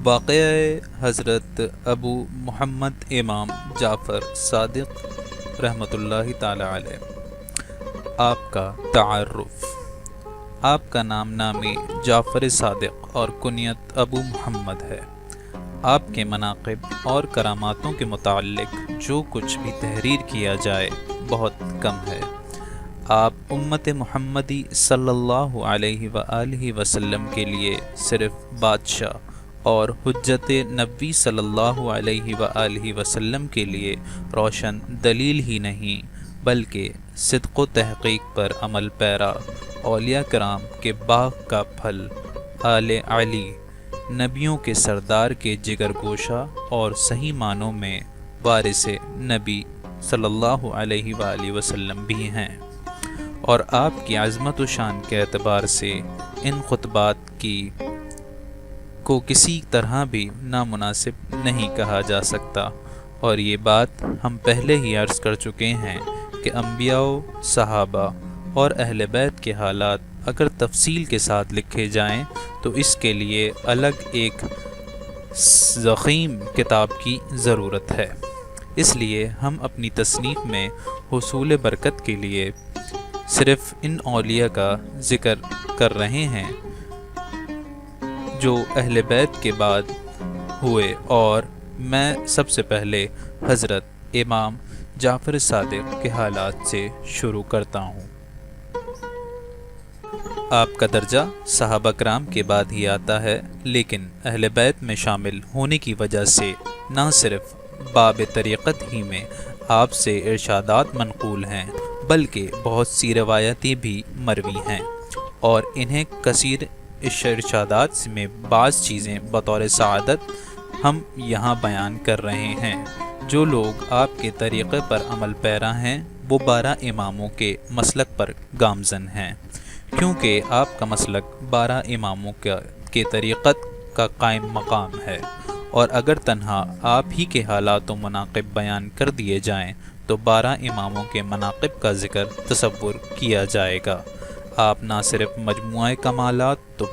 واقعہ حضرت ابو محمد امام جعفر صادق رحمۃ اللہ تعالی علیہ۔ آپ کا تعارف۔ آپ کا نام نامی جعفر صادق اور کنیت ابو محمد ہے۔ آپ کے مناقب اور کراماتوں کے متعلق جو کچھ بھی تحریر کیا جائے بہت کم ہے۔ آپ امت محمدی صلی اللہ علیہ وآلہ وسلم کے لیے صرف بادشاہ اور حجت نبی صلی اللہ علیہ وآلہ وسلم کے لیے روشن دلیل ہی نہیں بلکہ صدق و تحقیق پر عمل پیرا اولیاء کرام کے باغ کا پھل، آل علی، نبیوں کے سردار کے جگر گوشہ اور صحیح معنوں میں وارث نبی صلی اللہ علیہ وآلہ وسلم بھی ہیں، اور آپ کی عظمت و شان کے اعتبار سے ان خطبات کو کسی طرح بھی نامناسب نہیں کہا جا سکتا، اور یہ بات ہم پہلے ہی عرض کر چکے ہیں کہ انبیاء، صحابہ اور اہل بیت کے حالات اگر تفصیل کے ساتھ لکھے جائیں تو اس کے لیے الگ ایک ضخیم کتاب کی ضرورت ہے۔ اس لیے ہم اپنی تصنیف میں حصول برکت کے لیے صرف ان اولیاء کا ذکر کر رہے ہیں جو اہل بیت کے بعد ہوئے، اور میں سب سے پہلے حضرت امام جعفر صادق کے حالات سے شروع کرتا ہوں۔ آپ کا درجہ صحابہ کرام کے بعد ہی آتا ہے، لیکن اہل بیت میں شامل ہونے کی وجہ سے نہ صرف باب طریقت ہی میں آپ سے ارشادات منقول ہیں بلکہ بہت سی روایتیں بھی مروی ہیں، اور انہیں کثیر ارشادات میں بعض چیزیں بطور سعادت ہم یہاں بیان کر رہے ہیں۔ جو لوگ آپ کے طریقے پر عمل پیرا ہیں وہ 12 اماموں کے مسلک پر گامزن ہیں، کیونکہ آپ کا مسلک 12 اماموں کے طریقت کا قائم مقام ہے، اور اگر تنہا آپ ہی کے حالات و مناقب بیان کر دیے جائیں تو 12 اماموں کے مناقب کا ذکر تصور کیا جائے گا۔ آپ نہ صرف مجموعہ کمالات تو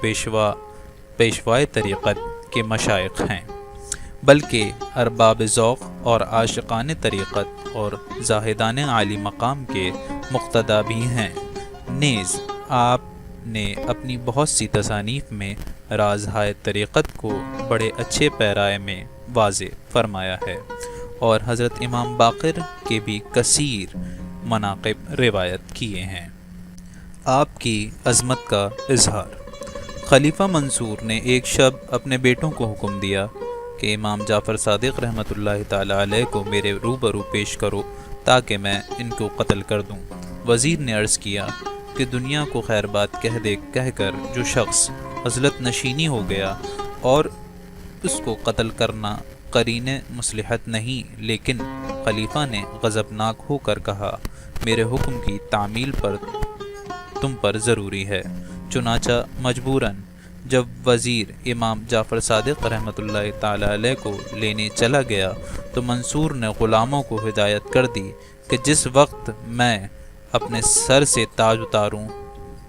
پیشوائے طریقت کے مشائخ ہیں، بلکہ ارباب ذوق اور عاشقان طریقت اور زاہدان عالی مقام کے مقتدا بھی ہیں۔ نیز آپ نے اپنی بہت سی تصانیف میں رازہائے طریقت کو بڑے اچھے پیرائے میں واضح فرمایا ہے، اور حضرت امام باقر کے بھی کثیر مناقب روایت کیے ہیں۔ آپ کی عظمت کا اظہار۔ خلیفہ منصور نے ایک شب اپنے بیٹوں کو حکم دیا کہ امام جعفر صادق رحمۃ اللہ تعالی علیہ کو میرے روبرو پیش کرو تاکہ میں ان کو قتل کر دوں۔ وزیر نے عرض کیا کہ دنیا کو خیر بات کہہ کر جو شخص عزلت نشینی ہو گیا اور اس کو قتل کرنا قرین مصلحت نہیں، لیکن خلیفہ نے غضبناک ہو کر کہا، میرے حکم کی تعمیل پر تم پر ضروری ہے۔ چنانچہ مجبوراً جب وزیر امام جعفر صادق رحمۃ اللہ تعالی علیہ کو لینے چلا گیا تو منصور نے غلاموں کو ہدایت کر دی کہ جس وقت میں اپنے سر سے تاج اتاروں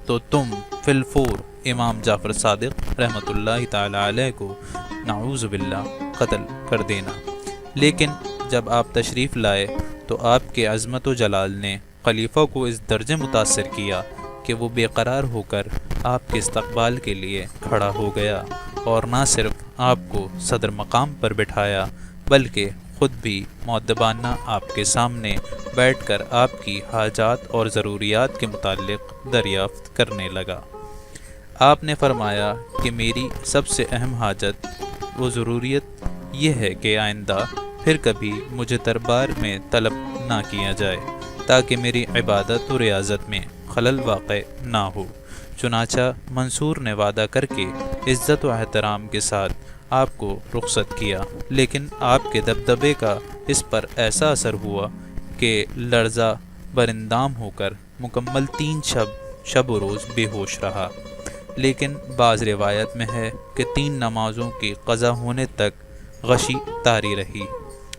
تو تم فی الفور امام جعفر صادق رحمۃ اللہ تعالی علیہ کو نعوذ باللہ قتل کر دینا۔ لیکن جب آپ تشریف لائے تو آپ کے عظمت و جلال نے خلیفہ کو اس درجے متاثر کیا کہ وہ بے قرار ہو کر آپ کے استقبال کے لیے کھڑا ہو گیا، اور نہ صرف آپ کو صدر مقام پر بٹھایا بلکہ خود بھی مؤدبانہ آپ کے سامنے بیٹھ کر آپ کی حاجات اور ضروریات کے متعلق دریافت کرنے لگا۔ آپ نے فرمایا کہ میری سب سے اہم حاجت و ضروریت یہ ہے کہ آئندہ پھر کبھی مجھے دربار میں طلب نہ کیا جائے تاکہ میری عبادت و ریاضت میں خلل واقع نہ ہو۔ چنانچہ منصور نے وعدہ کر کے عزت و احترام کے ساتھ آپ کو رخصت کیا، لیکن آپ کے دبدبے کا اس پر ایسا اثر ہوا کہ لرزہ برندام ہو کر مکمل 3 شب و روز بے ہوش رہا۔ لیکن بعض روایت میں ہے کہ 3 نمازوں کی قضا ہونے تک غشی طاری رہی۔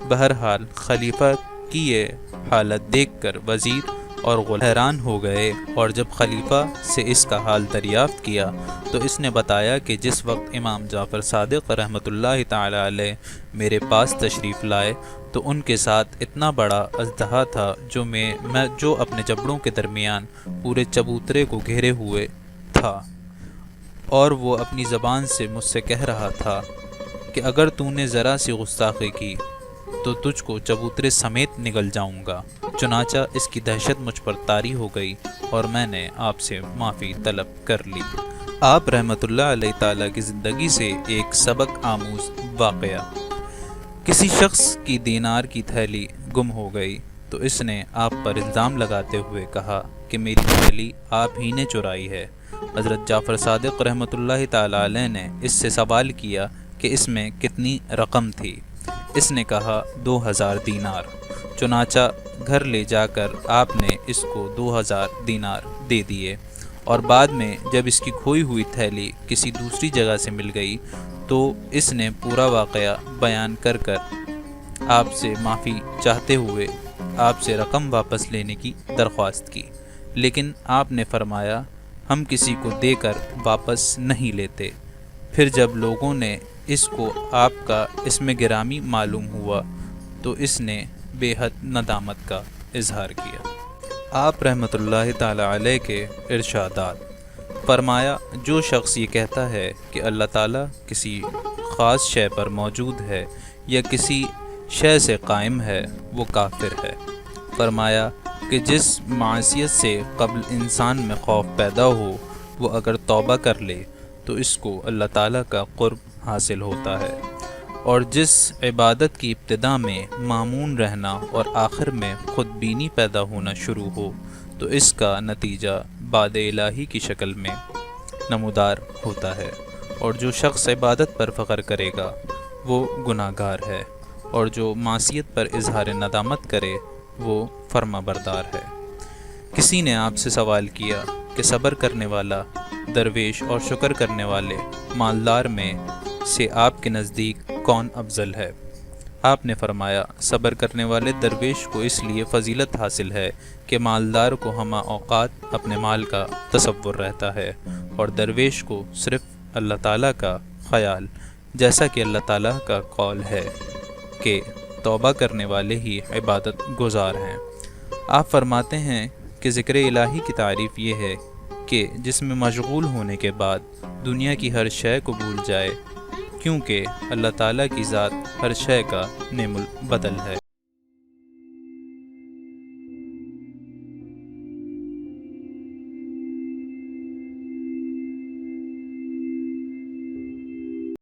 بہرحال خلیفہ کی یہ حالت دیکھ کر وزیر اور غلام حیران ہو گئے، اور جب خلیفہ سے اس کا حال دریافت کیا تو اس نے بتایا کہ جس وقت امام جعفر صادق رحمۃ اللہ تعالی علیہ میرے پاس تشریف لائے تو ان کے ساتھ اتنا بڑا اژدہا تھا جو اپنے جبڑوں کے درمیان پورے چبوترے کو گھیرے ہوئے تھا، اور وہ اپنی زبان سے مجھ سے کہہ رہا تھا کہ اگر تو نے ذرا سی گستاخی کی تو تجھ کو چبوترے سمیت نگل جاؤں گا۔ چنانچہ اس کی دہشت مجھ پر طاری ہو گئی اور میں نے آپ سے معافی طلب کر لی۔ آپ رحمۃ اللہ علیہ تعالیٰ کی زندگی سے ایک سبق آموز واقعہ۔ کسی شخص کی دینار کی تھیلی گم ہو گئی تو اس نے آپ پر الزام لگاتے ہوئے کہا کہ میری تھیلی آپ ہی نے چرائی ہے۔ حضرت جعفر صادق رحمۃ اللہ تعالیٰ علیہ نے اس سے سوال کیا کہ اس میں کتنی رقم تھی؟ اس نے کہا 2000 دینار۔ چنانچہ گھر لے جا کر آپ نے اس کو 2000 دینار دے دیے، اور بعد میں جب اس کی کھوئی ہوئی تھیلی کسی دوسری جگہ سے مل گئی تو اس نے پورا واقعہ بیان کر آپ سے معافی چاہتے ہوئے آپ سے رقم واپس لینے کی درخواست کی، لیکن آپ نے فرمایا ہم کسی کو دے کر واپس نہیں لیتے۔ پھر جب لوگوں نے اس کو آپ کا اسم گرامی معلوم ہوا تو اس نے بے حد ندامت کا اظہار کیا۔ آپ رحمۃ اللہ تعالی علیہ کے ارشادات۔ فرمایا جو شخص یہ کہتا ہے کہ اللہ تعالیٰ کسی خاص شے پر موجود ہے یا کسی شے سے قائم ہے وہ کافر ہے۔ فرمایا کہ جس معصیت سے قبل انسان میں خوف پیدا ہو وہ اگر توبہ کر لے تو اس کو اللہ تعالیٰ کا قرب حاصل ہوتا ہے، اور جس عبادت کی ابتدا میں مامون رہنا اور آخر میں خود بینی پیدا ہونا شروع ہو تو اس کا نتیجہ بعد الہی کی شکل میں نمودار ہوتا ہے، اور جو شخص عبادت پر فخر کرے گا وہ گناہ گار ہے، اور جو معصیت پر اظہار ندامت کرے وہ فرما بردار ہے۔ کسی نے آپ سے سوال کیا کہ صبر کرنے والا درویش اور شکر کرنے والے مالدار میں سے آپ کے نزدیک کون افضل ہے؟ آپ نے فرمایا صبر کرنے والے درویش کو اس لیے فضیلت حاصل ہے کہ مالدار کو ہمہ اوقات اپنے مال کا تصور رہتا ہے، اور درویش کو صرف اللہ تعالیٰ کا خیال، جیسا کہ اللہ تعالیٰ کا قول ہے کہ توبہ کرنے والے ہی عبادت گزار ہیں۔ آپ فرماتے ہیں کہ ذکر الہی کی تعریف یہ ہے کہ جس میں مشغول ہونے کے بعد دنیا کی ہر شے کو بھول جائے، کیونکہ اللہ تعالیٰ کی ذات ہر شے کا نعم البدل ہے۔